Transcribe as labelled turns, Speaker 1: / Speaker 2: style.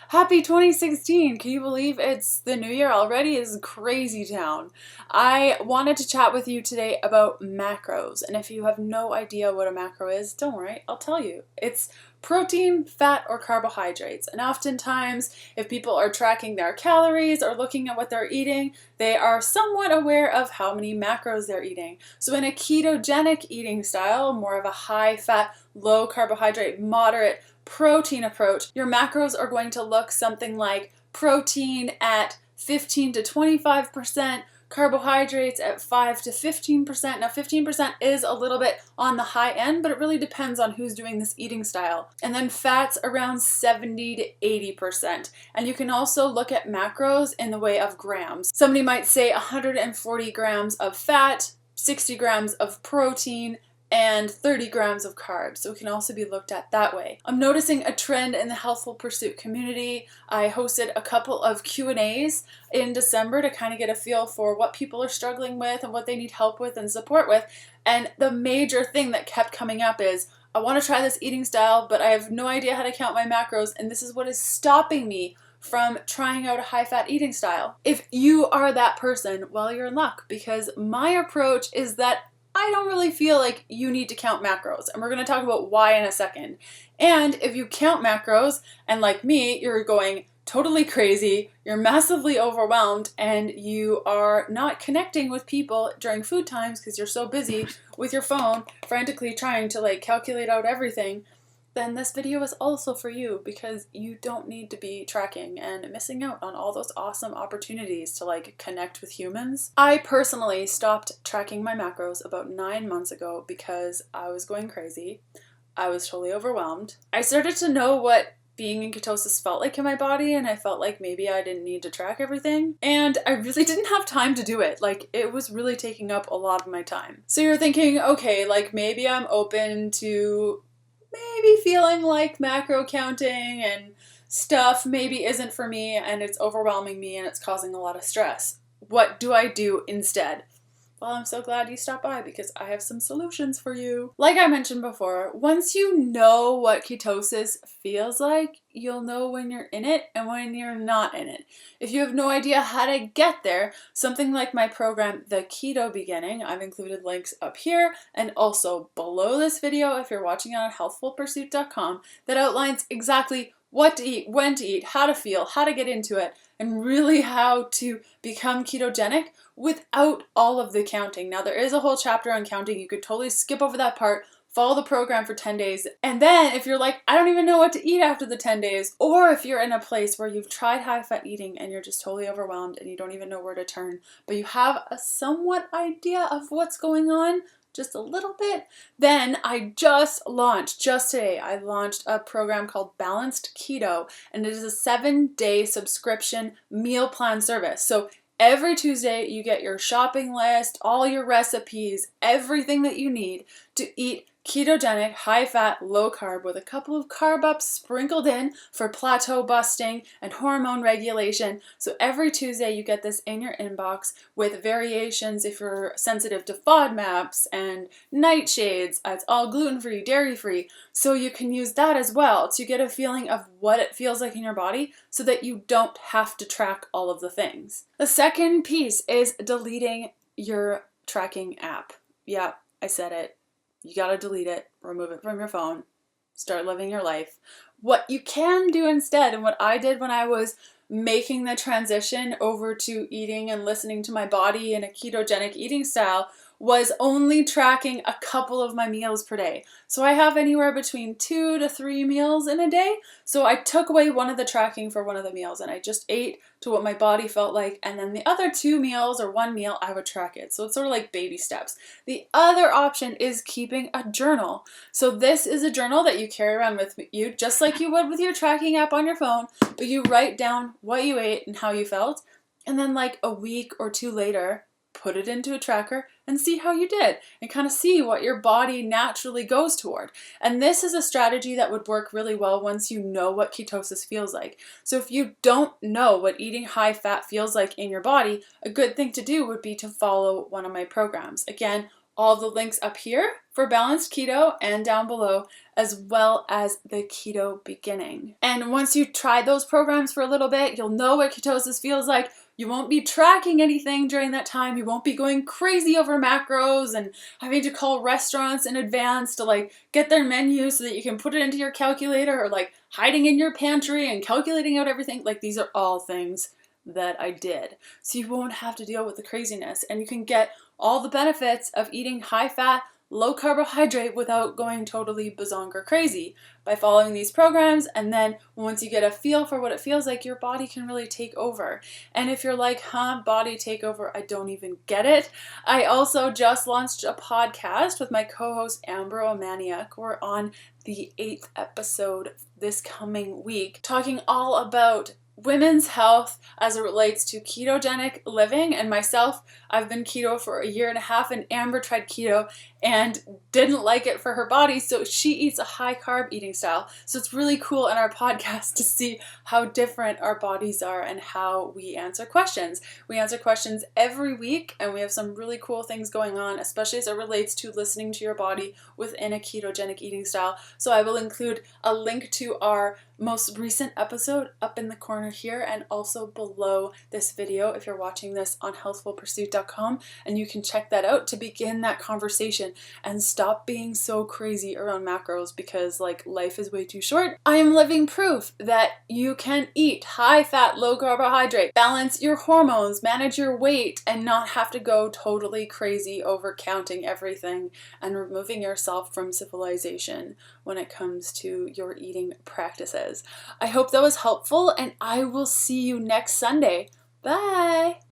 Speaker 1: Happy 2016! Can you believe it's the new year already? It's crazy town. I wanted to chat with you today about macros, and if you have no idea what a macro is, don't worry, I'll tell you. It's protein, fat, or carbohydrates, and oftentimes if people are tracking their calories or looking at what they're eating, they are somewhat aware of how many macros they're eating. So in a ketogenic eating style, more of a high-fat, low-carbohydrate, moderate protein approach, your macros are going to look something like protein at 15 to 25%, carbohydrates at 5 to 15%. Now 15% is a little bit on the high end, but it really depends on who's doing this eating style. And then fats around 70 to 80%. And you can also look at macros in the way of grams. Somebody might say 140 grams of fat, 60 grams of protein, and 30 grams of carbs. So it can also be looked at that way. I'm noticing a trend in the Healthful Pursuit community. I hosted a couple of Q&As in December to kind of get a feel for what people are struggling with and what they need help with and support with. And the major thing that kept coming up is, I want to try this eating style, but I have no idea how to count my macros, and this is what is stopping me from trying out a high-fat eating style. If you are that person, well, you're in luck, because my approach is that I don't really feel like you need to count macros, and we're going to talk about why in a second. And if you count macros, and like me, you're going totally crazy, you're massively overwhelmed, and you are not connecting with people during food times because you're so busy with your phone, frantically trying to calculate out everything, then this video is also for you, because you don't need to be tracking and missing out on all those awesome opportunities to connect with humans. I personally stopped tracking my macros about 9 months ago because I was going crazy. I was totally overwhelmed. I started to know what being in ketosis felt like in my body, and I felt like maybe I didn't need to track everything, and I really didn't have time to do it. It was really taking up a lot of my time. So you're thinking, okay, maybe I'm open to maybe feeling like macro counting and stuff maybe isn't for me, and it's overwhelming me and it's causing a lot of stress. What do I do instead? Well, I'm so glad you stopped by, because I have some solutions for you. Like I mentioned before, once you know what ketosis feels like, you'll know when you're in it and when you're not in it. If you have no idea how to get there, something like my program, The Keto Beginning, I've included links up here and also below this video if you're watching on healthfulpursuit.com, that outlines exactly what to eat, when to eat, how to feel, how to get into it, and really how to become ketogenic without all of the counting. Now, there is a whole chapter on counting. You could totally skip over that part, follow the program for 10 days, and then if you're like, I don't even know what to eat after the 10 days, or if you're in a place where you've tried high-fat eating and you're just totally overwhelmed and you don't even know where to turn, but you have a somewhat idea of what's going on, just a little bit, then I just today, I launched a program called Balanced Keto, and it is a 7-day subscription meal plan service. So every Tuesday, you get your shopping list, all your recipes, everything that you need to eat ketogenic, high-fat, low-carb with a couple of carb ups sprinkled in for plateau busting and hormone regulation. So every Tuesday you get this in your inbox with variations if you're sensitive to FODMAPs and nightshades. It's all gluten-free, dairy-free. So you can use that as well to get a feeling of what it feels like in your body so that you don't have to track all of the things. The second piece is deleting your tracking app. Yeah, I said it. You gotta delete it, remove it from your phone, start living your life. What you can do instead, and what I did when I was making the transition over to eating and listening to my body in a ketogenic eating style, was only tracking a couple of my meals per day. So I have anywhere between 2 to 3 meals in a day. So I took away one of the tracking for one of the meals, and I just ate to what my body felt like. And then the other 2 meals or 1 meal, I would track it. So it's sort of like baby steps. The other option is keeping a journal. So this is a journal that you carry around with you, just like you would with your tracking app on your phone, but you write down what you ate and how you felt. And then a week or 2 later, put it into a tracker and see how you did, and kind of see what your body naturally goes toward. And this is a strategy that would work really well once you know what ketosis feels like. So if you don't know what eating high fat feels like in your body, a good thing to do would be to follow one of my programs. Again, all the links up here for balanced keto and down below, as well as the keto beginning. And once you try those programs for a little bit, you'll know what ketosis feels like. You won't be tracking anything during that time. You won't be going crazy over macros and having to call restaurants in advance to like get their menu so that you can put it into your calculator, or like hiding in your pantry and calculating out everything. Like, these are all things that I did. So you won't have to deal with the craziness, and you can get all the benefits of eating high fat, low carbohydrate without going totally bazonga crazy by following these programs. And then once you get a feel for what it feels like, your body can really take over. And if you're like, body takeover, I don't even get it, I also just launched a podcast with my co-host Amber Omaniak. We're on the 8th episode this coming week, talking all about women's health as it relates to ketogenic living. And myself, I've been keto for 1.5 years, and Amber tried keto and didn't like it for her body, so she eats a high carb eating style. So it's really cool in our podcast to see how different our bodies are and how we answer questions. We answer questions every week, and we have some really cool things going on, especially as it relates to listening to your body within a ketogenic eating style. So I will include a link to our most recent episode up in the corner here, and also below this video if you're watching this on healthfulpursuit.com, and you can check that out to begin that conversation and stop being so crazy around macros, because like, life is way too short. I am living proof that you can eat high fat, low carbohydrate, balance your hormones, manage your weight, and not have to go totally crazy over counting everything and removing yourself from civilization when it comes to your eating practices. I hope that was helpful, and I will see you next Sunday. Bye!